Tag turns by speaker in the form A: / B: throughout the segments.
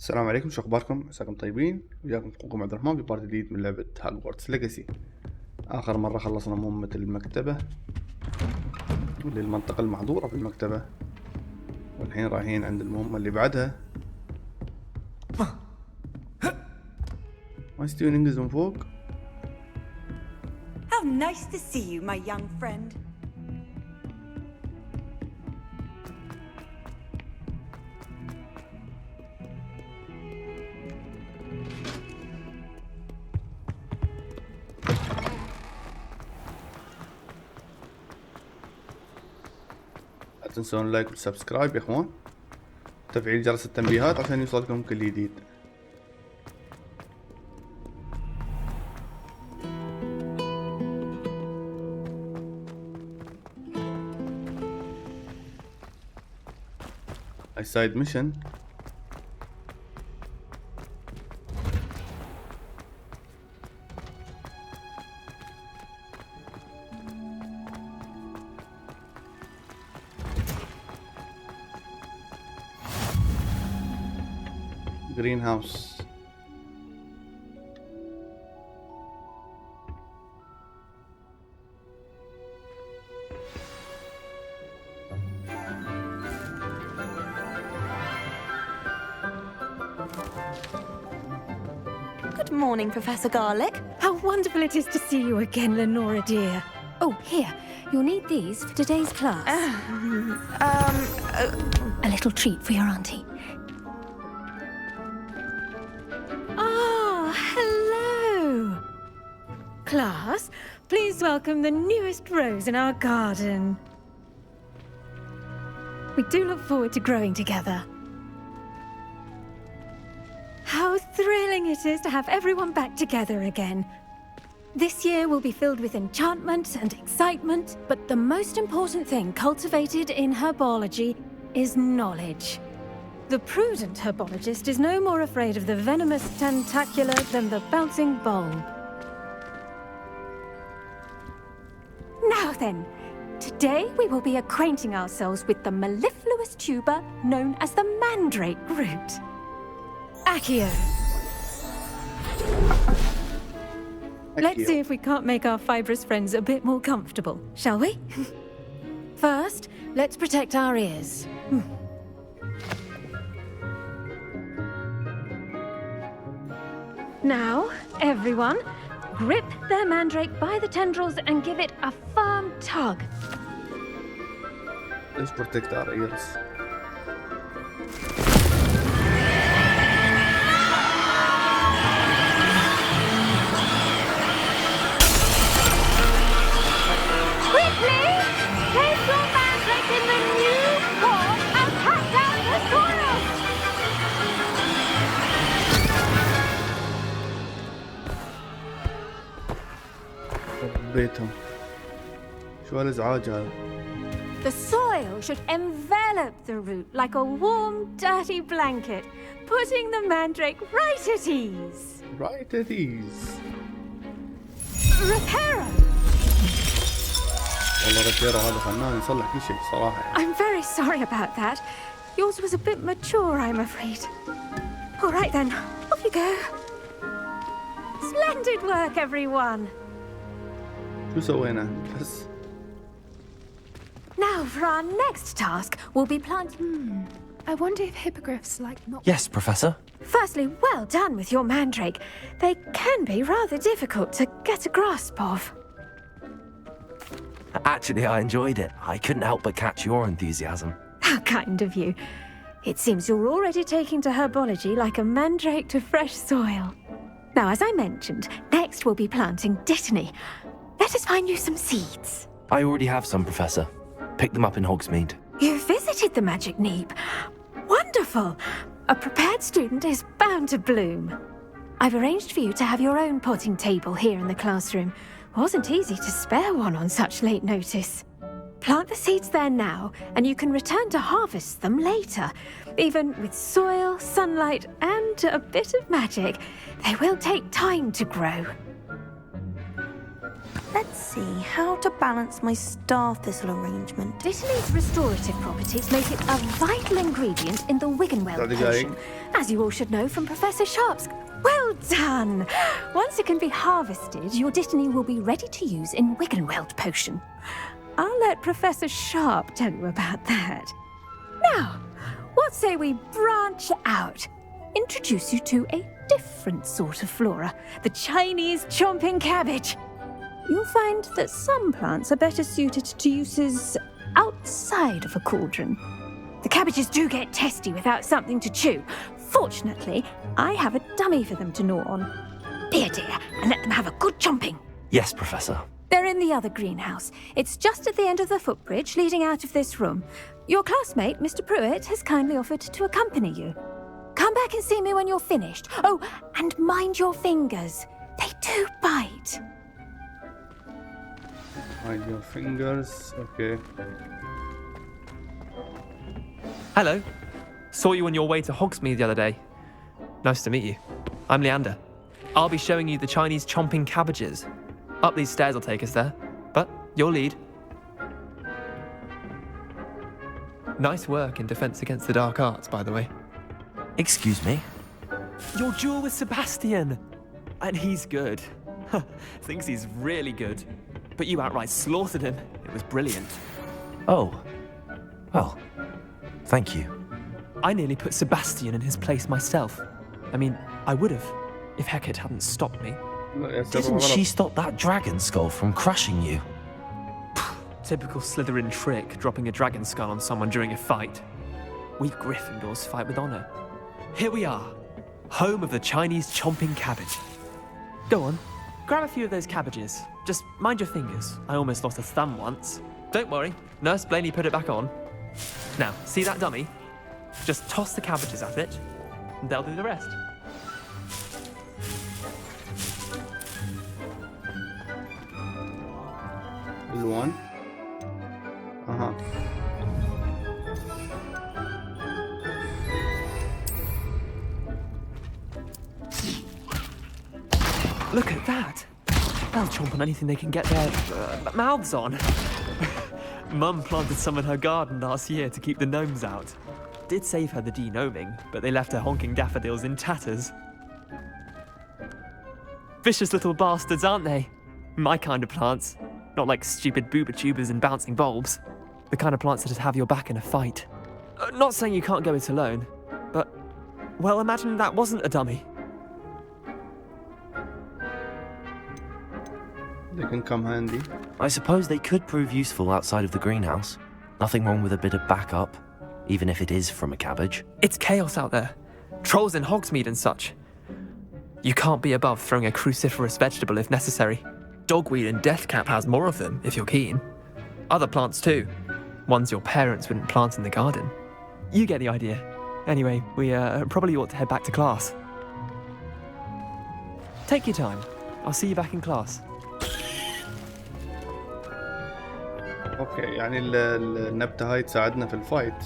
A: السلام عليكم، شو اخباركم؟ عساكم طيبين. وياكم اخوكم عبد الرحمن ببارت جديد من لعبة هوجوارتس ليجاسي. اخر مرة خلصنا مهمة المكتبة للمنطقة المحظورة في المكتبة، والحين رايحين عند المهمة اللي بعدها. ما يستوي ننقز من فوق.
B: How nice to see you, my young friend.
A: لا تنسون اللايك والسبسكرايب يا اخوان، وتفعيل جرس التنبيهات عشان يوصلكم كل جديد. side mission. greenhouse.
B: Good morning, Professor Garlic.
C: How wonderful it is to see you again, Lenora dear. Oh, here. You'll need these for today's class. A little treat for your auntie. Ah, hello. Class, please welcome the newest rose in our garden. We do look forward to growing together. How thrilling it is to have everyone back together again. This year will be filled with enchantment and excitement, but the most important thing cultivated in herbology is knowledge. The prudent herbologist is no more afraid of the venomous tentacula than the bouncing bulb. Now then, today we will be acquainting ourselves with the mellifluous tuber known as the mandrake root. Accio. Let's see if we can't make our fibrous friends a bit more comfortable, shall we? First, let's protect our ears. Now, everyone, grip their mandrake by the tendrils and give it a firm tug.
A: Let's protect our ears.
C: Place your mandrake in the new form and cut down the soil!
A: بيتهم. شو هالازعاج هذا؟
C: The soil should envelop the root like a warm, dirty blanket, putting the mandrake right at ease.
A: Right at ease.
C: Reparo!
A: والله رجيرو هذا فنان يصلح كل شيء صراحة.
C: I'm very sorry about that. Yours was a bit mature, I'm afraid. All right then, off you go. Splendid work, everyone.
A: شو سوينا؟ بس.
C: Now for our next task, we'll be planting... I wonder if hippogriffs like not...
D: Yes, Professor.
C: Firstly, well done with your mandrake. They can be rather difficult to get a grasp of.
D: Actually, I enjoyed it. I couldn't help but catch your enthusiasm.
C: How kind of you. It seems you're already taking to herbology like a mandrake to fresh soil. Now, as I mentioned, next we'll be planting dittany. Let us find you some seeds.
D: I already have some, Professor. Picked them up in Hogsmeade.
C: You visited the Magic Neep. Wonderful. A prepared student is bound to bloom. I've arranged for you to have your own potting table here in the classroom. Wasn't easy to spare one on such late notice. Plant the seeds there now, and you can return to harvest them later. Even with soil, sunlight, and a bit of magic, they will take time to grow.
B: Let's see how to balance my star thistle arrangement.
C: Dittany's restorative properties make it a vital ingredient in the Wiggenweld potion, as you all should know from Professor Sharp's. Well done! Once it can be harvested, your Dittany will be ready to use in Wiggenweld potion. I'll let Professor Sharp tell you about that. Now, what say we branch out? Introduce you to a different sort of flora, the Chinese chomping cabbage. You'll find that some plants are better suited to uses outside of a cauldron. The cabbages do get testy without something to chew. Fortunately, I have a dummy for them to gnaw on. Be a dear and let them have a good chomping.
D: Yes, Professor.
C: They're in the other greenhouse. It's just at the end of the footbridge leading out of this room. Your classmate, Mr. Pruitt, has kindly offered to accompany you. Come back and see me when you're finished. Oh, and mind your fingers. They do bite.
A: Mind your fingers. Okay.
E: Hello. Saw you on your way to Hogsmeade the other day. Nice to meet you. I'm Leander. I'll be showing you the Chinese chomping cabbages. Up these stairs will take us there, but you'll lead. Nice work in Defense Against the Dark Arts, by the way.
D: Excuse me?
E: Your duel with Sebastian! And he's good. Thinks he's really good. But you outright slaughtered him. It was brilliant.
D: Oh. Well, thank you.
E: I nearly put Sebastian in his place myself. I mean, I would have, if Hecate hadn't stopped me.
D: Didn't she stop that dragon skull from crushing you?
E: Typical Slytherin trick, dropping a dragon skull on someone during a fight. We Gryffindors fight with honor. Here we are, home of the Chinese chomping cabbage. Go on, grab a few of those cabbages. Just mind your fingers. I almost lost a thumb once. Don't worry, Nurse Blaney put it back on. Now, see that dummy? Just toss the cabbages at it, and they'll do the rest.
A: الوان. اها.
E: Look at that! They'll chomp on anything they can get their mouths on. Mum planted some in her garden last year to keep the gnomes out. Did save her the de-gnoming, but they left her honking daffodils in tatters. Vicious little bastards, aren't they? My kind of plants. Not like stupid booba tubers and bouncing bulbs. The kind of plants that'd have your back in a fight. Not saying you can't go it alone, but, well, imagine that wasn't a dummy.
A: They can come handy.
D: I suppose they could prove useful outside of the greenhouse. Nothing wrong with a bit of backup, even if it is from a cabbage.
E: It's chaos out there. Trolls in Hogsmeade and such. You can't be above throwing a cruciferous vegetable if necessary. Dogweed and deathcap has more of them, if you're keen. Other plants too. Ones your parents wouldn't plant in the garden. You get the idea. Anyway, we probably ought to head back to class. Take your time. I'll see you back in class.
A: اوكي يعني النبتة هاي تساعدنا في الفايت.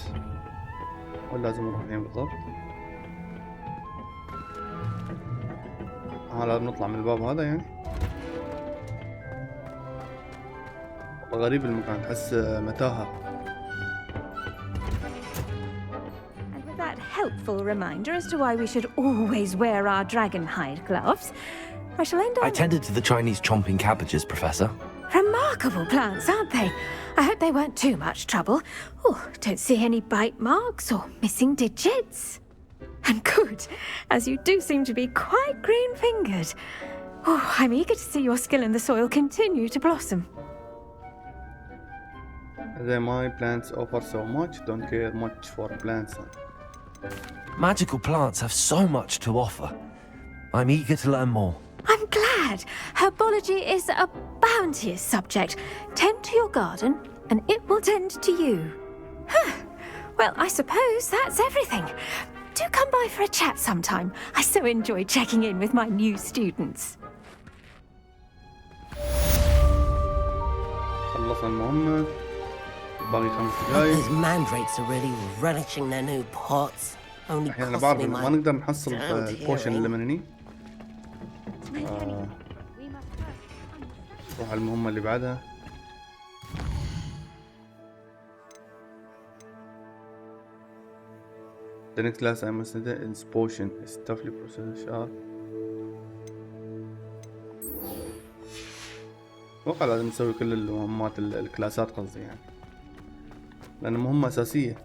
A: ولا لازم نروح الحين بالضبط؟ لازم نطلع من الباب هذا يعني. والله غريب المكان، تحس متاهة.
C: And with that helpful reminder as to why we should always wear our dragon hide gloves, I shall end up...
D: I tended to the Chinese chomping cabbages, Professor.
C: Remarkable plants, aren't they? I hope they weren't too much trouble. Oh, don't see any bite marks or missing digits. And good, as you do seem to be quite green-fingered. Oh, I'm eager to see your skill in the soil continue to blossom.
A: My plants offer so much, don't care much for plants.
D: Magical plants have so much to offer. I'm eager to learn more.
C: I'm glad. Herbology is a bounteous subject. Tend to your garden, and it will tend to you. Huh. Well, I suppose that's everything. Do come by for a chat sometime. I so enjoy checking in with my new students.
A: خلصنا المهمة. باقي 5 دقايق.
F: Those mandrakes are really relishing their new pots. Only
A: أنا
F: cost
A: بعرف
F: me
A: ما
F: my
A: نقدر نحصل البوشن
F: hearing.
A: اللي منني. نروح على المهمة اللي بعدها. The next class I must do is potion. It's toughly processed sharp. اتوقع لازم نسوي كل المهمات الكلاسات قصدي يعني، لأنها مهمة أساسية.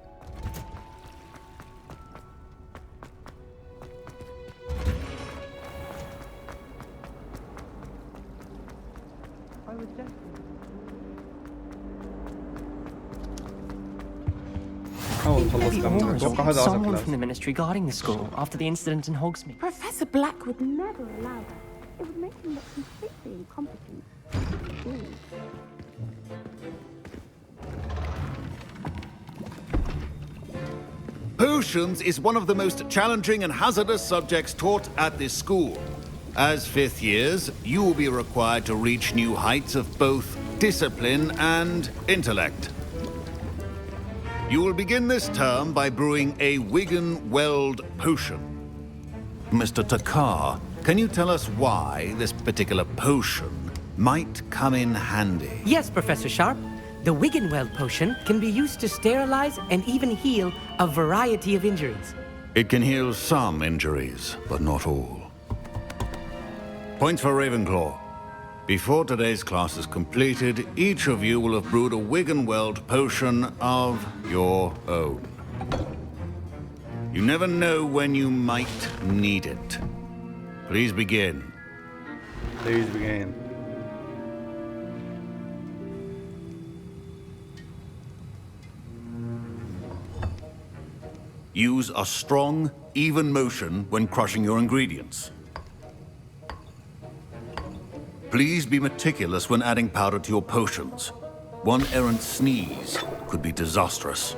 A: حاول نخلص كم. اتوقع هذا آخر
G: Someone
A: كلاس.
G: from the ministry guarding the school after the incident in Hogsmeade.
B: Professor Black would never allow that. It would make him look completely incompetent.
H: Potions is one of the most challenging and hazardous subjects taught at this school. As fifth years, you will be required to reach new heights of both discipline and intellect. You will begin this term by brewing a Wigan-Weld potion. Mr. Takar, can you tell us why this particular potion might come in handy?
I: Yes, Professor Sharp. The Wigan-Weld potion can be used to sterilize and even heal a variety of injuries.
H: It can heal some injuries, but not all. Points for Ravenclaw. Before today's class is completed, each of you will have brewed a Wigan-Weld potion of your own. You never know when you might need it. Please begin.
A: Please begin.
H: Use a strong, even motion when crushing your ingredients. Please be meticulous when adding powder to your potions. One errant sneeze could be disastrous.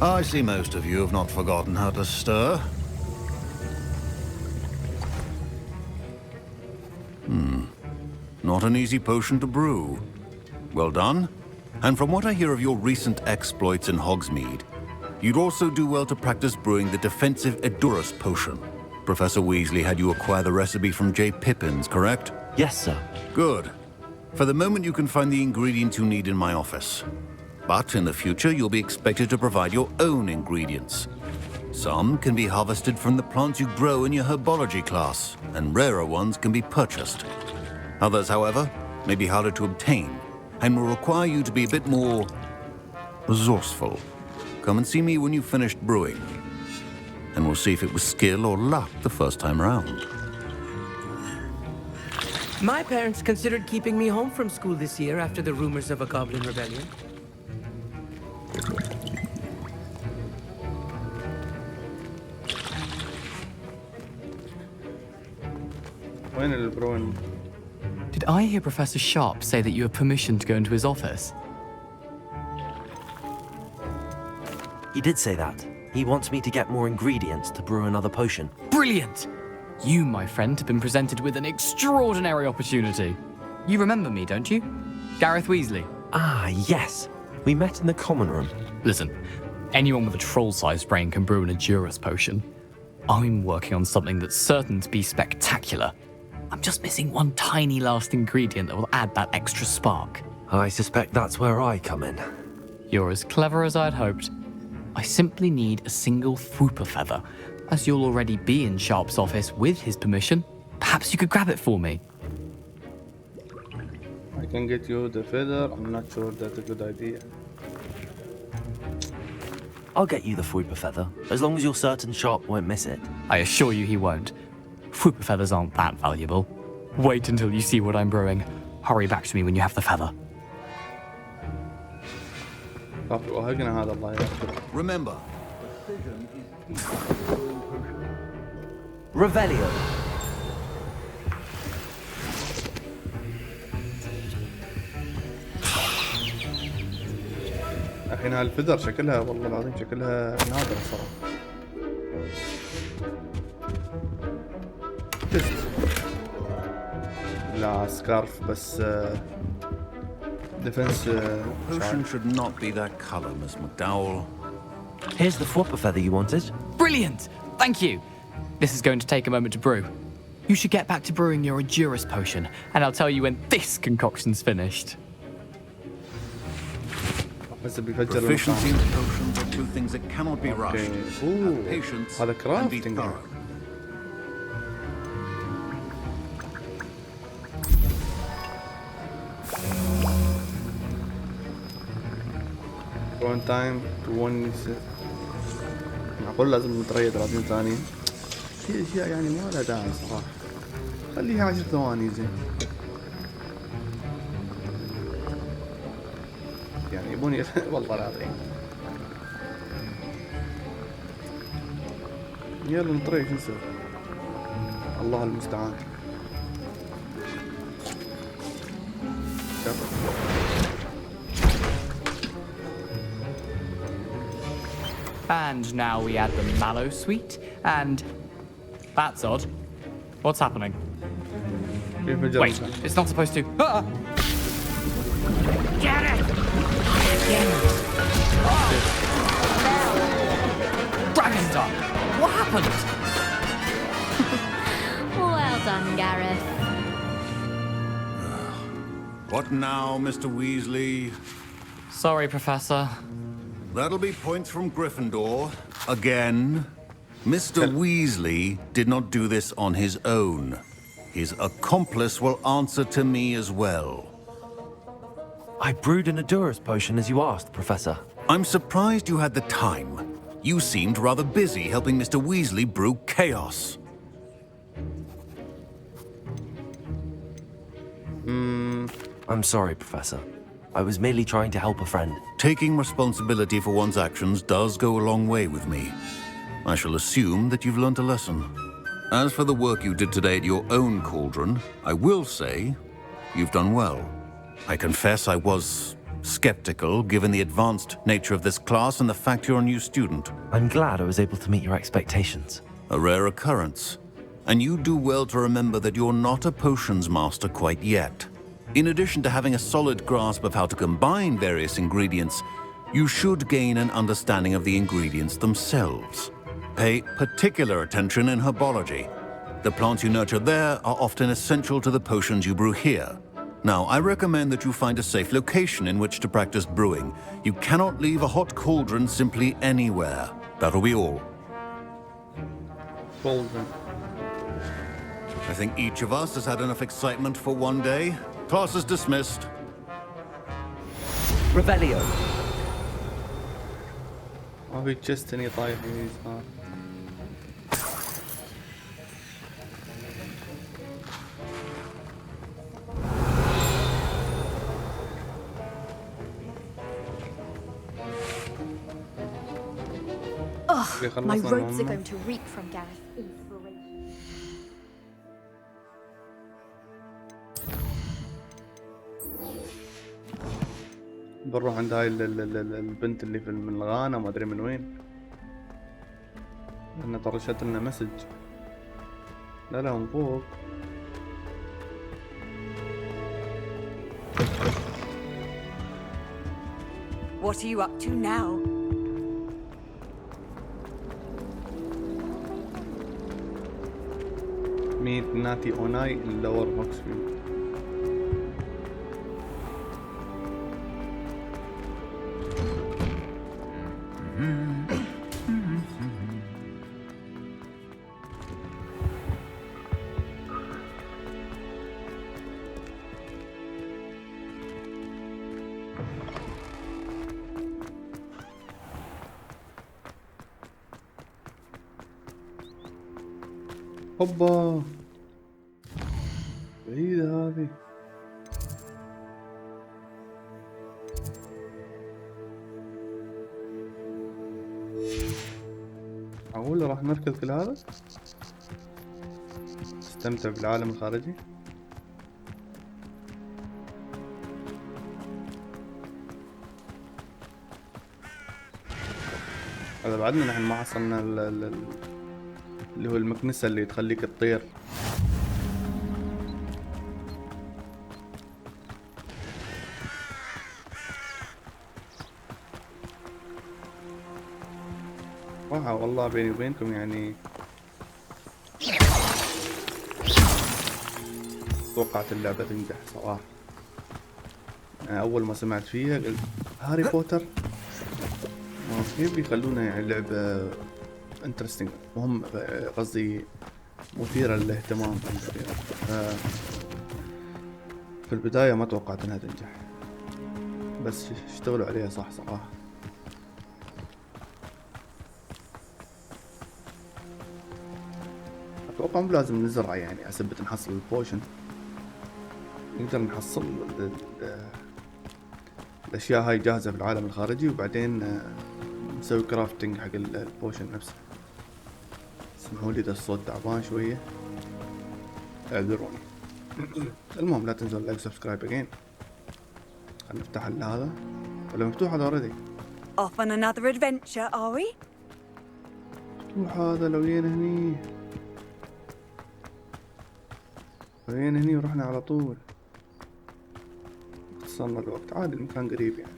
H: I see most of you have not forgotten how to stir. Not an easy potion to brew. Well done. And from what I hear of your recent exploits in Hogsmeade, you'd also do well to practice brewing the defensive Edurus potion. Professor Weasley had you acquire the recipe from J. Pippins, correct?
D: Yes, sir.
H: Good. For the moment, you can find the ingredients you need in my office. But in the future, you'll be expected to provide your own ingredients. Some can be harvested from the plants you grow in your herbology class, and rarer ones can be purchased. Others, however, may be harder to obtain, and will require you to be a bit more resourceful. Come and see me when you've finished brewing, and we'll see if it was skill or luck the first time around.
I: My parents considered keeping me home from school this year after the rumors of a goblin rebellion.
A: وين البرون؟
J: Did I hear Professor Sharp say that you have permission to go into his office?
D: He did say that. He wants me to get more ingredients to brew another potion.
J: Brilliant! You, my friend, have been presented with an extraordinary opportunity. You remember me, don't you? Gareth Weasley.
D: Ah, yes. We met in the common room.
J: Listen, anyone with a troll-sized brain can brew an Edurus potion. I'm working on something that's certain to be spectacular. I'm just missing one tiny last ingredient that will add that extra spark.
D: I suspect that's where I come in.
J: You're as clever as I'd hoped. I simply need a single Fwooper feather. As you'll already be in Sharp's office with his permission, perhaps you could grab it for me.
A: I can get you the feather. I'm not sure that's a good idea.
D: I'll get you the Fwooper feather, as long as you're certain Sharp won't miss it.
J: I assure you he won't. Fwooper feathers aren't that valuable. Wait until you see what I'm brewing. Hurry back to me when you have the feather.
A: وهقنا هذا الله يستر.
H: Remember,
I: Revelio.
A: الحين هالفذر شكلها والله العظيم شكلها نادرة صراحة. تست لا سكارف بس ديفنس.
H: Potion should not be that color, Miss McDowell.
D: Here's the flopper feather you wanted.
J: Brilliant! Thank you! This is going to take a moment to brew. You should get back to brewing your Hogwarts potion, and I'll tell you when this concoction's finished.
H: Proficiency in potions are two things that cannot be rushed. Have patience
A: هذا
H: and be
A: crafting.
H: thorough.
A: one time to one. معقول لازم نتريا 30 ثانية؟ في اشياء يعني ما لها داعي صراحة. خليها 10 ثواني زين. يعني يبوني والله العظيم. يلا نطري شو نسوي؟ الله المستعان.
J: And now we add the mallow sweet, and that's odd. What's happening? Wait, it's not supposed to. Ah!
F: Get it!
J: Dragon Star! What happened?
B: Well done, Gareth.
H: What now, Mr. Weasley?
J: Sorry, Professor.
H: That'll be points from Gryffindor. Again. Mr. Weasley did not do this on his own. His accomplice will answer to me as well.
D: I brewed an Hogwarts potion as you asked, Professor.
H: I'm surprised you had the time. You seemed rather busy helping Mr. Weasley brew chaos.
D: I'm sorry, Professor. I was merely trying to help a friend.
H: Taking responsibility for one's actions does go a long way with me. I shall assume that you've learnt a lesson. As for the work you did today at your own cauldron, I will say you've done well. I confess I was skeptical given the advanced nature of this class and the fact you're a new student.
D: I'm glad I was able to meet your expectations.
H: A rare occurrence. And you do well to remember that you're not a potions master quite yet. In addition to having a solid grasp of how to combine various ingredients, you should gain an understanding of the ingredients themselves. Pay particular attention in herbology. The plants you nurture there are often essential to the potions you brew here. Now, I recommend that you find a safe location in which to practice brewing. You cannot leave a hot cauldron simply anywhere. That'll be all.
A: Cauldron.
H: I think each of us has had enough excitement for one day. Class is dismissed.
G: Revelio.
A: ما في تشست هني طايح يمين يسار.
B: Ugh, my robes are going to reek from Gareth's inspiration.
A: بنروح عند هاي البنت اللي في من الغانا ما ادري من وين. لأنها طرشت لنا مسج. لا من فوق.
K: What are you up to now?
A: Meet Natty Onai in Lower Knoxville. هوبا بعيدة هذه. معقولة راح نركض كل هذا؟ استمتع بالعالم الخارجي. هذا بعدنا نحن ما حصلنا اللي هو المكنسة اللي تخليك تطير. صراحة والله بيني وبينكم يعني توقعت اللعبة تنجح صراحة. يعني أول ما سمعت فيها قلت هاري بوتر كيف بيخلونا يعني لعبة انترستنج، مهم قصدي مثيرة للاهتمام. في البداية ما توقعت انها تنجح، بس اشتغلوا عليها صح صراحة. اتوقع مو لازم نزرع يعني عسبة نحصل البوشن، نقدر نحصل الاشياء هاي جاهزة في العالم الخارجي وبعدين نسوي كرافتنج حق البوشن نفسه. اسمحوا لي اذا الصوت تعبان شوية اعذروني. المهم لا تنسوا اللايك سبسكرايب اجين. خلينا نفتح هذا ولا مفتوح هذا اوريدي؟
K: Off on another adventure, are we?
A: مفتوح هذا. لو جينا هني ورحنا على طول اختصرنا الوقت. عادي المكان قريب يعني.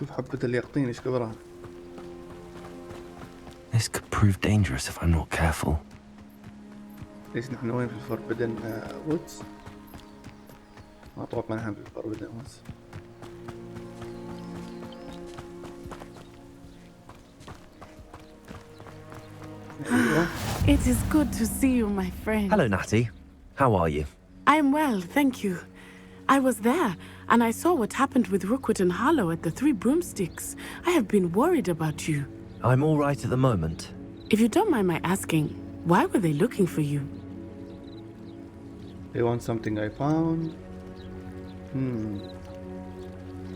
A: شوف حبة اليقطين ايش كبرها.
D: This could prove dangerous if I'm not careful.
A: ليش نحن وين في الفوربدن وودز؟ ما اتوقع نحن في الفوربدن وودز.
L: It is good to see you, my friend.
D: Hello, Natty. How are you?
L: I'm well, thank you. I was there, and I saw what happened with Rookwood and Harlow at the Three Broomsticks. I have been worried about you.
D: I'm all right at the moment.
L: If you don't mind my asking, why were they looking for you?
A: They want something I found.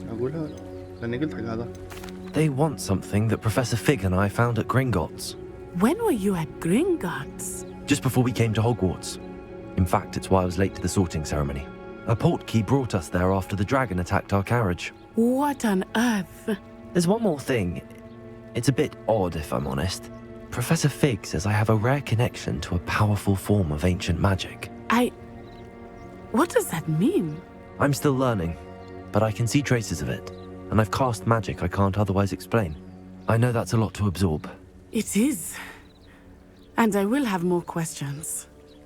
A: أقولها لأني قلت حق هذا.
D: They want something that Professor Fig and I found at Gringotts.
L: When were you at Gringotts?
D: Just before we came to Hogwarts. In fact, it's why I was late to the sorting ceremony. A portkey brought us there after the dragon attacked our carriage.
L: What on earth?
D: There's one more thing. It's a bit odd, if I'm honest. Professor Fig says I have a rare connection to a powerful form of ancient magic.
L: What does that mean?
D: I'm still learning, but I can see traces of it, and I've cast magic I can't otherwise explain. I know that's a lot to absorb.
L: It is. And I will have more questions.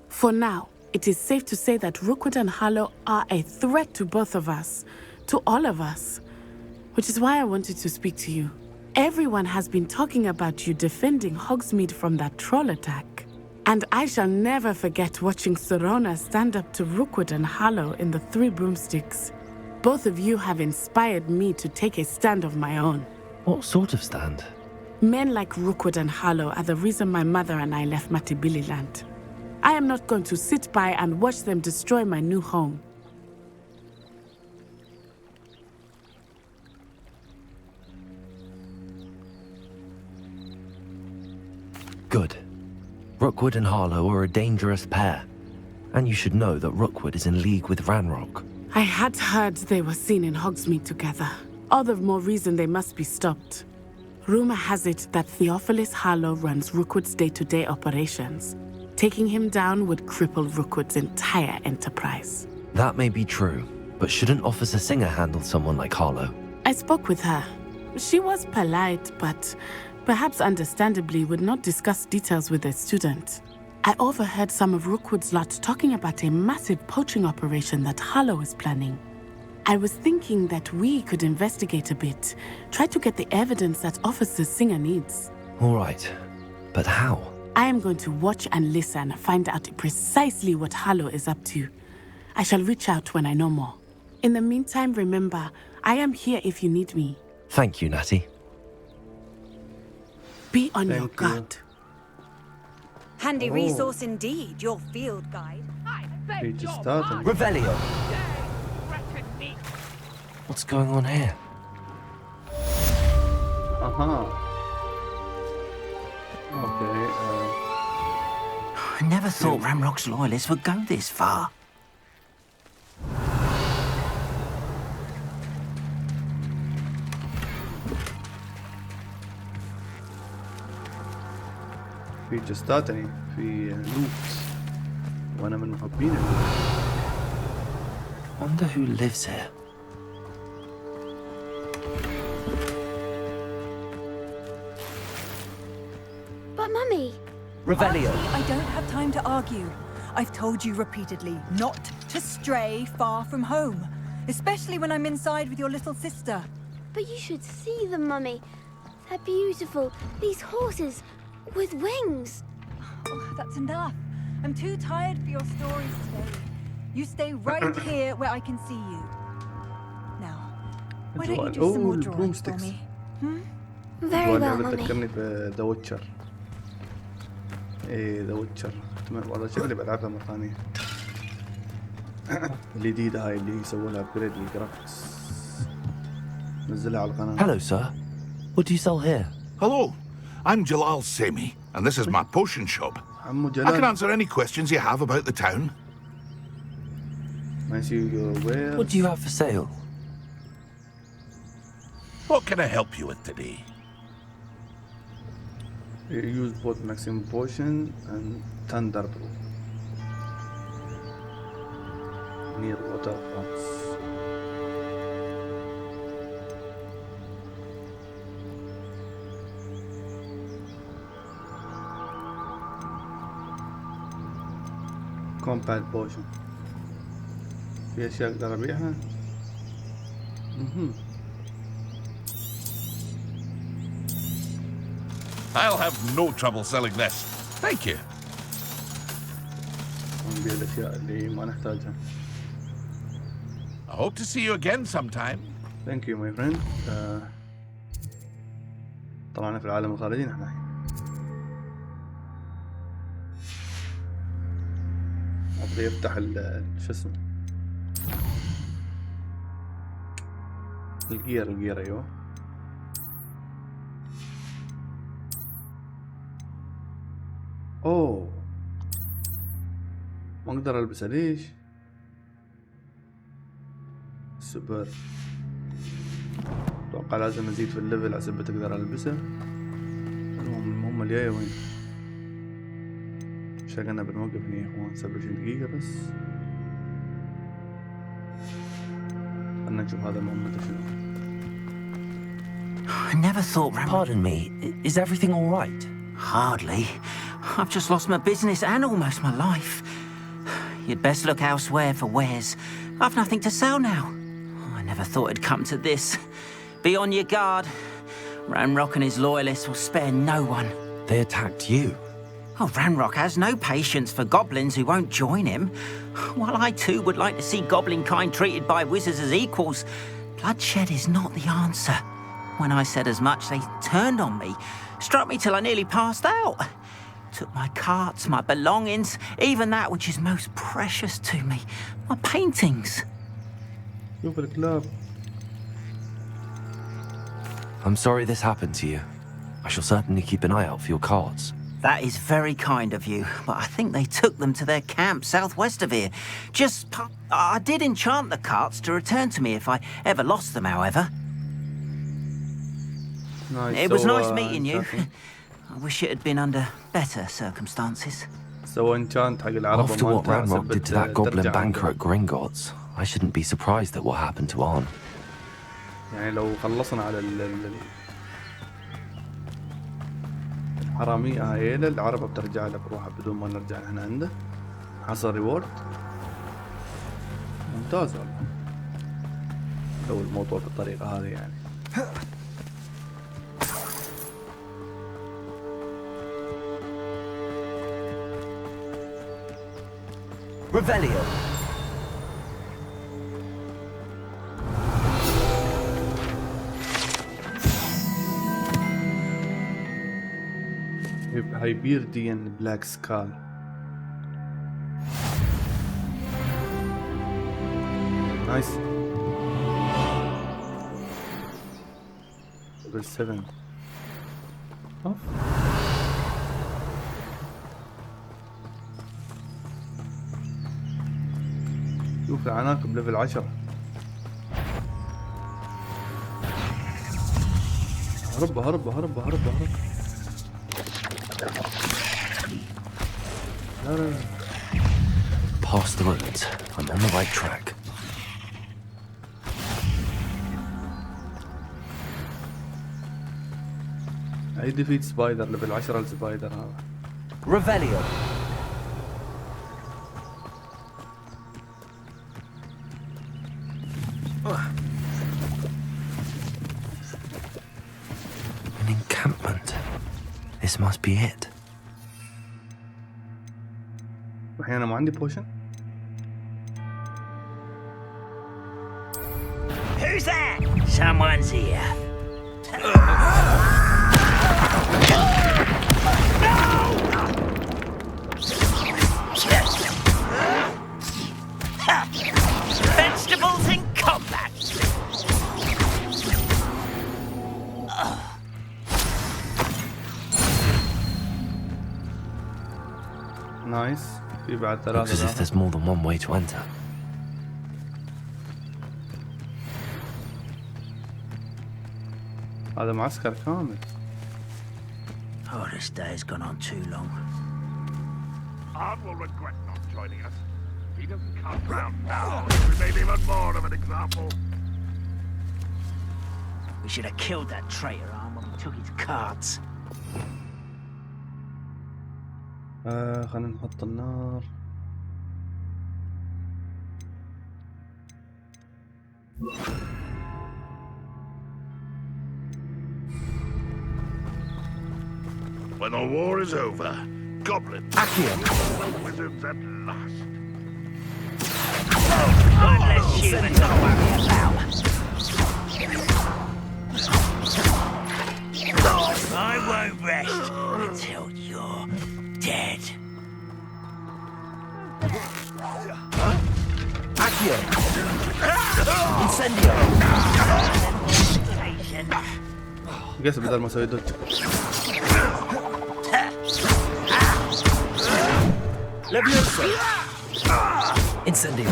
L: For now, it is safe to say that Rookwood and Harlow are a threat to both of us, to all of us, which is why I wanted to speak to you. Everyone has been talking about you defending Hogsmeade from that troll attack. And I shall never forget watching Serona stand up to Rookwood and Harlow in the Three Broomsticks. Both of you have inspired me to take a stand of my own.
D: What sort of stand?
L: Men like Rookwood and Harlow are the reason my mother and I left Matabeleland. I am not going to sit by and watch them destroy my new home.
D: Good. Rookwood and Harlow are a dangerous pair. And you should know that Rookwood is in league with Ranrock.
L: I had heard they were seen in Hogsmeade together. All the more reason they must be stopped. Rumor has it that Theophilus Harlow runs Rookwood's day-to-day operations. Taking him down would cripple Rookwood's entire enterprise.
D: That may be true, but shouldn't Officer Singer handle someone like Harlow?
L: I spoke with her. She was polite, but perhaps understandably would not discuss details with a student. I overheard some of Rookwood's lot talking about a massive poaching operation that Harlow is planning. I was thinking that we could investigate a bit, try to get the evidence that Officer Singer needs.
D: All right, but how?
L: I am going to watch and listen, find out precisely what Harlow is up to. I shall reach out when I know more. In the meantime, remember, I am here if you need me.
D: Thank you, Natty.
L: Be on your guard.
K: Handy resource indeed, your field guide.
A: We just started.
D: Revelio! What's going on here?
A: Okay,
F: I never thought Ramrock's loyalists would go this far.
A: في جستات يعني في لوبس وانا من محبين اللوبس.
D: Wonder who lives here.
B: But Mummy...
K: Revelio. I don't have time to argue. I've told you repeatedly not to stray far from home, especially when I'm inside with your little sister.
B: But you should see them, Mummy. They're beautiful. These horses with wings.
K: Oh, that's enough. I'm too tired for your stories today. You stay right here where I can see you. Now, why don't you do some more drawing for me?
B: Very well, Mummy.
A: تذكرني بذا ويتشر. ايه ذا ويتشر. والله شكلي بلعبها مرة ثانية. الجديدة هاي اللي يسووا لها ابجريد للجرافيكس. نزلها على القناة.
D: Hello, sir. What do you sell here?
M: Hello, I'm Jalal Semi, and this is my potion shop. I can answer any questions you have about the town.
D: What do you have for sale?
M: What can I help you with today?
A: Use both maximum potion and thunder brew near waterfalls. Combat potion. في أشياء أقدر أبيعها.
M: I'll have no trouble selling this. Thank you.
A: نبيع الأشياء اللي ما نحتاجها.
M: I hope to see you again sometime.
A: Thank you my friend. طلعنا في العالم الخارجي نحن الحين. أبغى يفتح شو اسمه الجير أيوه. أوه ما أقدر ألبسها ليش؟ سوبر. أتوقع لازم أزيد في الليفل عشان تقدر ألبسها. المهمة الجاية وين؟ شغلنا بنوقف هنا يا اخوان 27 دقيقة بس. خلنا نشوف هذا المهمة شنو.
F: I never thought
D: Pardon me, is everything all right?
F: Hardly. I've just lost my business and almost my life. You'd best look elsewhere for wares. I've nothing to sell now. I never thought it'd come to this. Be on your guard. Ranrock and his loyalists will spare no one.
D: They attacked you.
F: Oh, Ranrock has no patience for goblins who won't join him. While I too would like to see goblin kind treated by wizards as equals, bloodshed is not the answer. When I said as much, they turned on me, struck me till I nearly passed out. Took my carts, my belongings, even that which is most precious to me, my paintings.
D: I'm sorry this happened to you. I shall certainly keep an eye out for your cards.
F: That is very kind of you, but I think they took them to their camp southwest of here. I did enchant the carts to return to me if I ever lost them, however.
A: Nice.
F: It was nice meeting you. I wish it had been under better circumstances.
D: After what Ranrock did to that goblin banker at Gringotts, I shouldn't be surprised at what happened to Arn.
A: يعني لو خلصنا على الحرامية هاي العربة بترجع له بروحها بدون ما نرجع نحن عنده. حصل ريورد ممتاز والله لو الموضوع بالطريقة هذه يعني.
D: Revelio.
A: Iberian Black Skull. Nice. Level 7. Oh. شوف العناكب ليفل 10. هرب هرب هرب هرب هرب. لا لا لا.
D: Past the ruins. I'm on the right track.
A: اي ديفيت سبايدر ليفل 10 السبايدر هذا.
D: Revelio. An encampment. This must be it.
A: الحين انا ما عندي بوشن.
F: Who's that? Someone's here. Vegetables in combat.
A: نايس. في بعد
D: Looks as if
A: ثلاثة.
D: there's more than one way to enter.
A: هذا معسكر كامل.
F: Oh, this day has gone on too long.
M: Ard will regret not joining us. He doesn't come round now. We made even more of an example.
F: We should have killed that traitor arm when we took his cards.
A: خلينا نحط النار.
M: When the war is over, goblins will wizards at last.
F: One less human to worry about. I won't rest until you're dead.
D: Accio! Incendio!
A: قيس بدل ما اسوي دوج.
D: Leviosa! Incendio!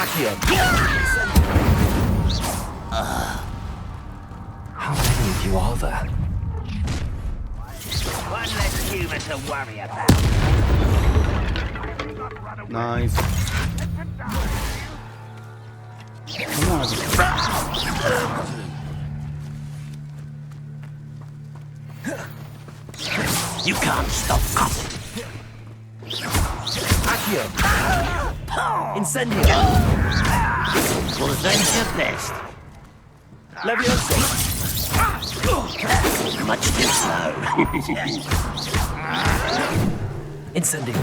D: Accio! How many of you are there?
F: One less human to worry about.
A: Nice. Come on.
F: You can't stop us.
D: Accio! Incendio!
F: Revenge your best.
D: Leviosa!
F: Much too slow.
D: Incendio!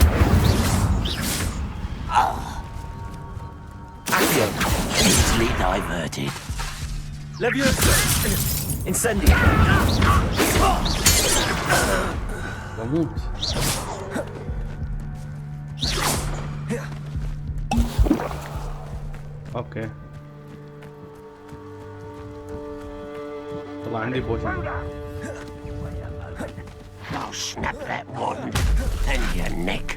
D: Accio!
F: Easily diverted.
D: Leviosa! Incendio!
A: بموت. اوكي. طلع عندي بوشن.
F: I'll snap that wand and your neck.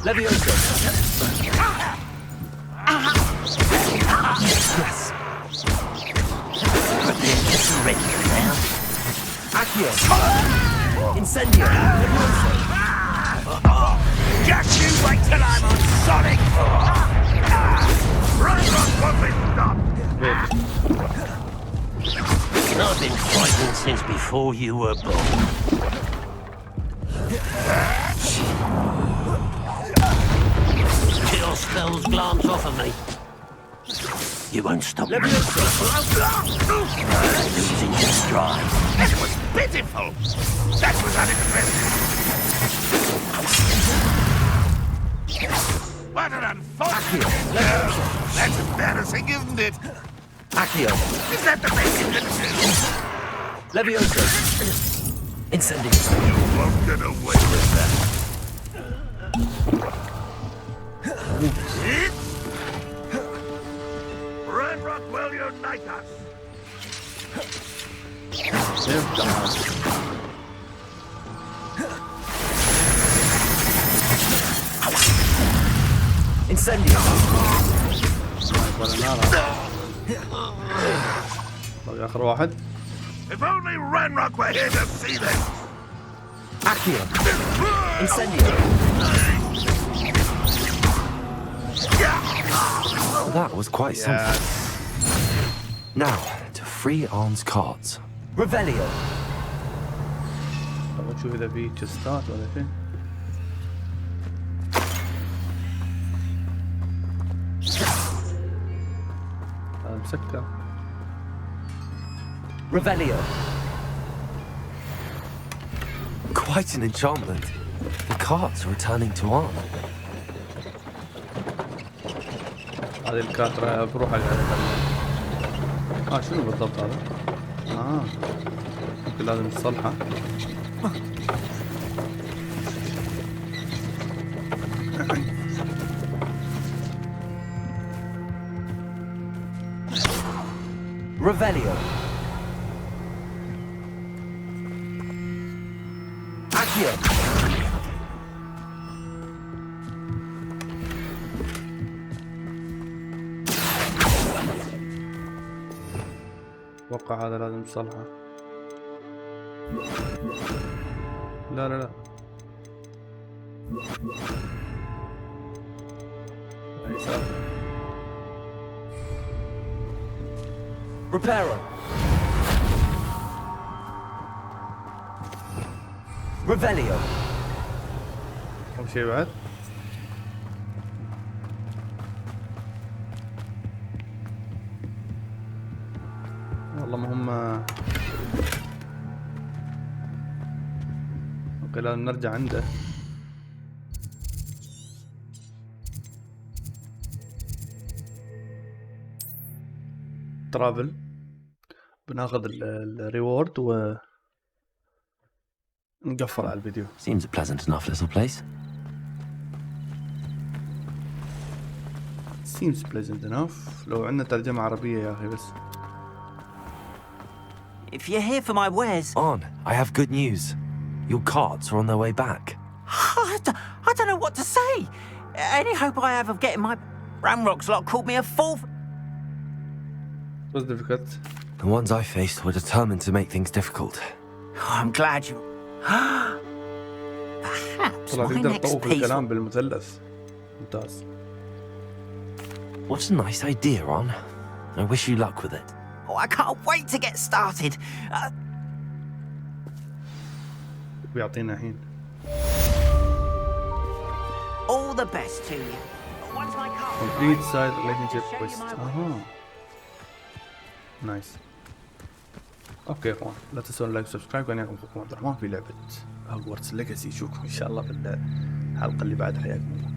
D: Leviosa! Yes!
F: Prepare to surrender now.
D: Accio! Incendio! Leviosa!
M: Just you wait till I'm on Sonic! Run, won't be stopped!
F: I've been fighting since before you were born. Your spells glance off of me. You won't stop me. Losing your stride.
M: That was pitiful! That was unexpected! What an unfortunate... That's embarrassing, isn't it?
D: Accio!
M: Is that the best you can do?
D: Leviosa! Incendio!
M: You won't get away with that. Red Rock will unite us!
D: Incendio.
A: ولا نار. باقي آخر واحد.
M: If only Ranrock were here to see this!
D: Accio. Incendio. That was quite something. Now, to free Arn's cards. Revelio.
A: طب نشوف إذا في تشستات ولا شيء. هذا مسكر.
D: Revelio. Quite an enchantment. The cards are returning to Arn.
A: هذه الكارت بروح على شنو بالضبط هذا؟ يمكن لازم نصلحه.
D: Revelio. Accio.
A: اتوقع هذا لازم نصلحه. لا يسار.
D: Reparo. Revelio.
A: كم شيء بعد؟ والله ما هم. اوكي لازم نرجع عنده. ترافل بناخذ الريورد و نقفل على الفيديو.
D: Seems a pleasant enough little place.
A: Seems pleasant enough. لو عندنا ترجمة عربية يا أخي بس.
F: If you're here for my wares...
D: Arn, I have good news. Your carts are on their way back.
F: I don't know what to say. Any hope I have of getting my... Ranrock's lot called me a fool.
A: What's difficult?
D: The ones I faced were determined to make things difficult.
F: Oh, I'm glad you... Perhaps
A: طلع
F: my
A: تقدر
F: next
A: تطوف
F: piece...
A: الكلام بالمثلث. ممتاز.
D: What a nice idea, Arn. I wish you luck with it.
F: Oh, I can't wait to get started.
A: بيعطينا الحين.
F: All the best to you. Once my car...
A: Complete side relationship quest. نايس. اوكي يا اخوان لا تنسون اللايك وسبسكرايب. كان معكم اخوكم عبد الرحمن في لعبة هوجوارتس ليجاسي. نشوفكم ان شاء الله في الحلقة اللي بعد. حياكم الله.